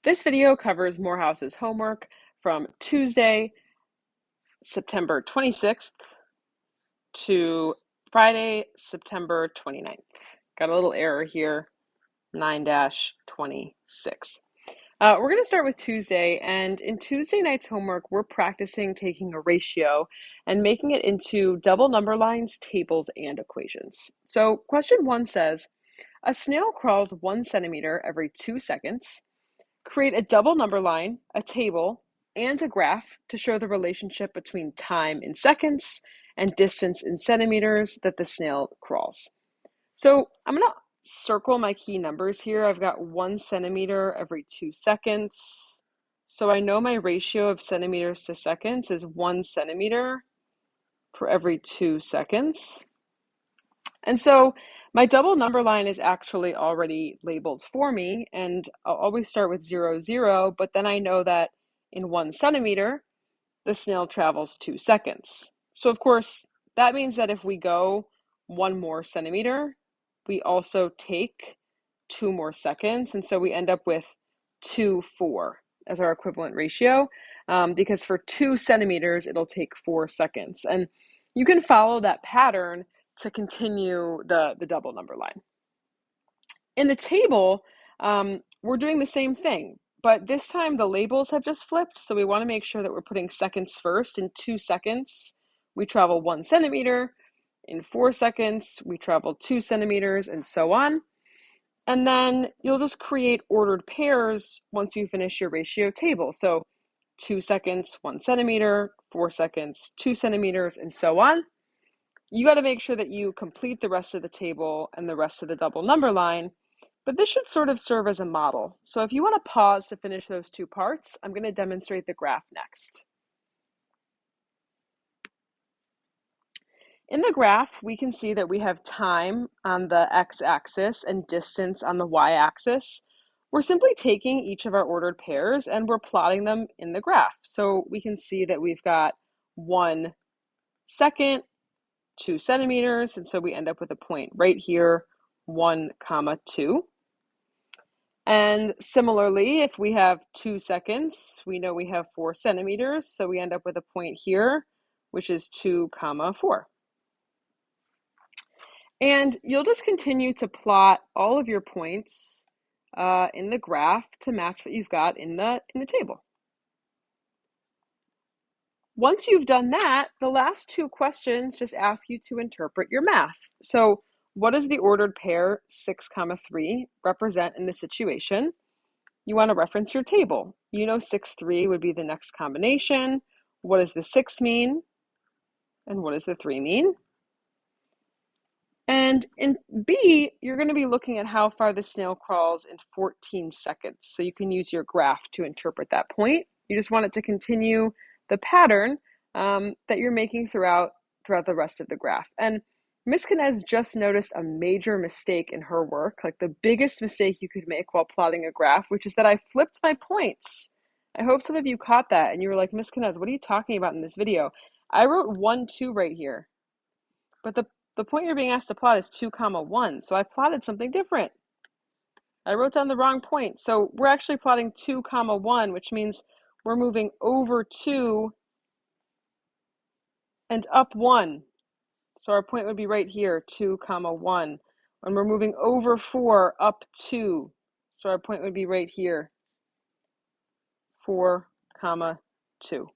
This video covers Morehouse's homework from Tuesday, September 26th to Friday, September 29th. Got a little error here, 9-26. We're going to start with Tuesday, and in Tuesday night's homework, we're practicing taking a ratio and making it into double number lines, tables, and equations. So question 1 says, a snail crawls 1 centimeter every 2 seconds. Create a double number line, a table, and a graph to show the relationship between time in seconds and distance in centimeters that the snail crawls. So I'm going to circle my key numbers here. I've got 1 centimeter every 2 seconds. So I know my ratio of centimeters to seconds is 1 centimeter for every 2 seconds. And so my double number line is actually already labeled for me, and I'll always start with 0, 0, but then I know that in 1 centimeter, the snail travels 2 seconds. So of course, that means that if we go 1 more centimeter, we also take 2 more seconds, and so we end up with 2, 4 as our equivalent ratio, because for 2 centimeters, it'll take 4 seconds. And you can follow that pattern to continue the double number line. In the table, we're doing the same thing, but this time the labels have just flipped, so we want to make sure that we're putting seconds first. In 2 seconds, we travel 1 centimeter. In 4 seconds, we travel 2 centimeters, and so on. And then you'll just create ordered pairs once you finish your ratio table. So 2 seconds, 1 centimeter, 4 seconds, 2 centimeters, and so on. You got to make sure that you complete the rest of the table and the rest of the double number line, but this should sort of serve as a model. So if you want to pause to finish those 2 parts, I'm going to demonstrate the graph next. In the graph, we can see that we have time on the x-axis and distance on the y-axis. We're simply taking each of our ordered pairs and we're plotting them in the graph. So we can see that we've got 1 second, 2 centimeters, and so we end up with a point right here, 1, 2. And similarly, if we have 2 seconds, we know we have 4 centimeters, so we end up with a point here, which is 2, 4. And you'll just continue to plot all of your points in the graph to match what you've got in the table. Once you've done that, the last 2 questions just ask you to interpret your math. So what does the ordered pair 6, 3 represent in this situation? You want to reference your table. You know 6, 3 would be the next combination. What does the 6 mean? And what does the 3 mean? And in B, you're going to be looking at how far the snail crawls in 14 seconds. So you can use your graph to interpret that point. You just want it to continue the pattern that you're making throughout the rest of the graph. And Ms. Kinez just noticed a major mistake in her work, like the biggest mistake you could make while plotting a graph, which is that I flipped my points. I hope some of you caught that and you were like, Ms. Kinez, what are you talking about in this video? I wrote 1, 2 right here, but the point you're being asked to plot is 2, 1, so I plotted something different. I wrote down the wrong point. So we're actually plotting 2, 1, which means we're moving over 2 and up 1. So our point would be right here, 2, 1. And we're moving over 4, up 2. So our point would be right here, 4, 2.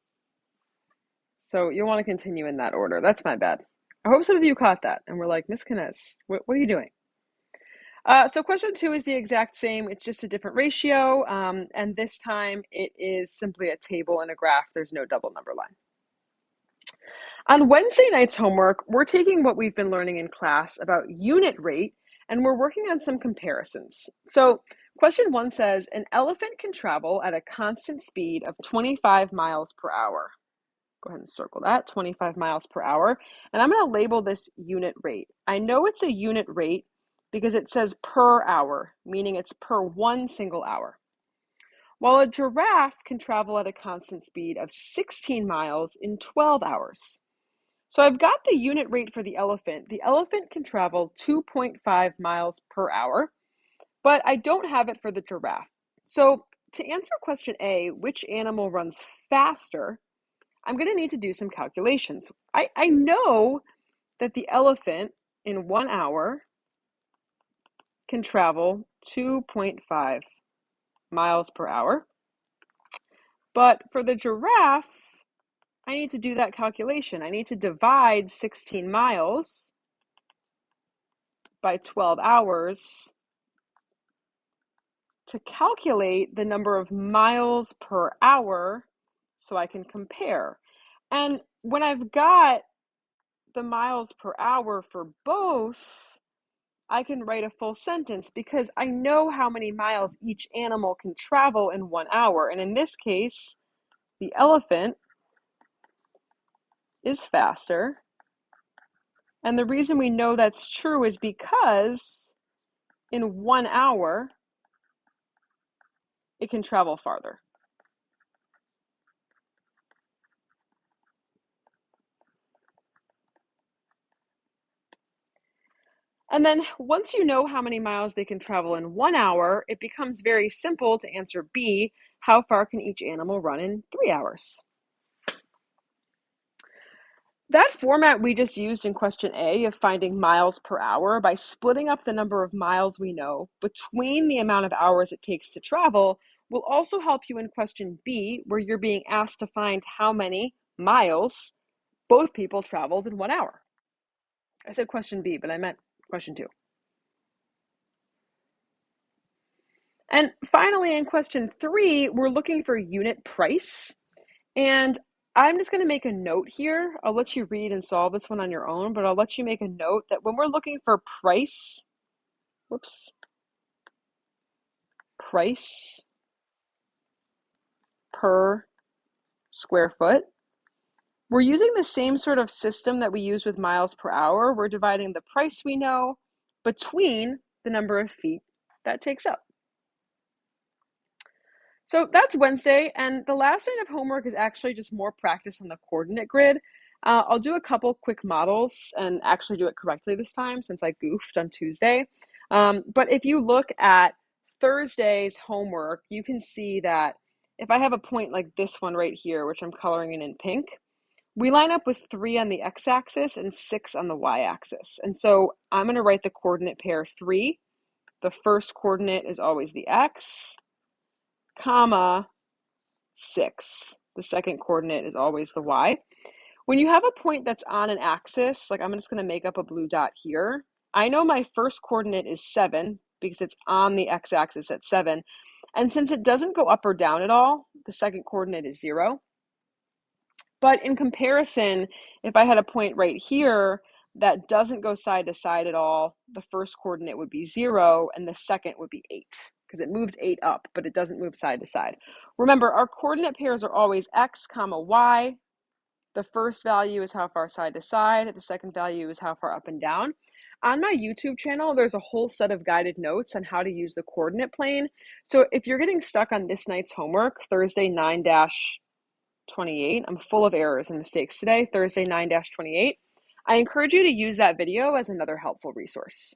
So you'll want to continue in that order. That's my bad. I hope some of you caught that and were like, Ms. Kinez, what are you doing? So question 2 is the exact same. It's just a different ratio. And this time it is simply a table and a graph. There's no double number line. On Wednesday night's homework, we're taking what we've been learning in class about unit rate, and we're working on some comparisons. So question 1 says, an elephant can travel at a constant speed of 25 miles per hour. Go ahead and circle that, 25 miles per hour. And I'm going to label this unit rate. I know it's a unit rate because it says per hour, meaning it's per 1 single hour. While a giraffe can travel at a constant speed of 16 miles in 12 hours. So I've got the unit rate for the elephant. The elephant can travel 2.5 miles per hour, but I don't have it for the giraffe. So to answer question A, which animal runs faster, I'm going to need to do some calculations. I know that the elephant in 1 hour can travel 2.5 miles per hour. But for the giraffe, I need to do that calculation. I need to divide 16 miles by 12 hours to calculate the number of miles per hour so I can compare. And when I've got the miles per hour for both, I can write a full sentence because I know how many miles each animal can travel in 1 hour. And in this case, the elephant is faster. And the reason we know that's true is because in 1 hour, it can travel farther. And then once you know how many miles they can travel in 1 hour, it becomes very simple to answer B, how far can each animal run in 3 hours? That format we just used in question A of finding miles per hour by splitting up the number of miles we know between the amount of hours it takes to travel will also help you in question B, where you're being asked to find how many miles both people traveled in 1 hour. I said question B, but I meant question 2. And finally, in question 3, we're looking for unit price. And I'm just going to make a note here. I'll let you read and solve this one on your own, but I'll let you make a note that when we're looking for price per square foot, we're using the same sort of system that we use with miles per hour. We're dividing the price we know between the number of feet that takes up. So that's Wednesday, and the last night of homework is actually just more practice on the coordinate grid. I'll do a couple quick models and actually do it correctly this time since I goofed on Tuesday. But if you look at Thursday's homework, you can see that if I have a point like this one right here, which I'm coloring in pink, we line up with 3 on the x-axis and 6 on the y-axis. And so I'm going to write the coordinate pair 3. The first coordinate is always the x, comma, 6. The second coordinate is always the y. When you have a point that's on an axis, like I'm just going to make up a blue dot here, I know my first coordinate is 7 because it's on the x-axis at 7. And since it doesn't go up or down at all, the second coordinate is 0. But in comparison, if I had a point right here that doesn't go side to side at all, the first coordinate would be 0 and the second would be 8 because it moves 8 up, but it doesn't move side to side. Remember, our coordinate pairs are always x, comma, y. The first value is how far side to side. The second value is how far up and down. On my YouTube channel, there's a whole set of guided notes on how to use the coordinate plane. So if you're getting stuck on this night's homework, Thursday 9-28, I'm full of errors and mistakes today, Thursday 9-28, I encourage you to use that video as another helpful resource.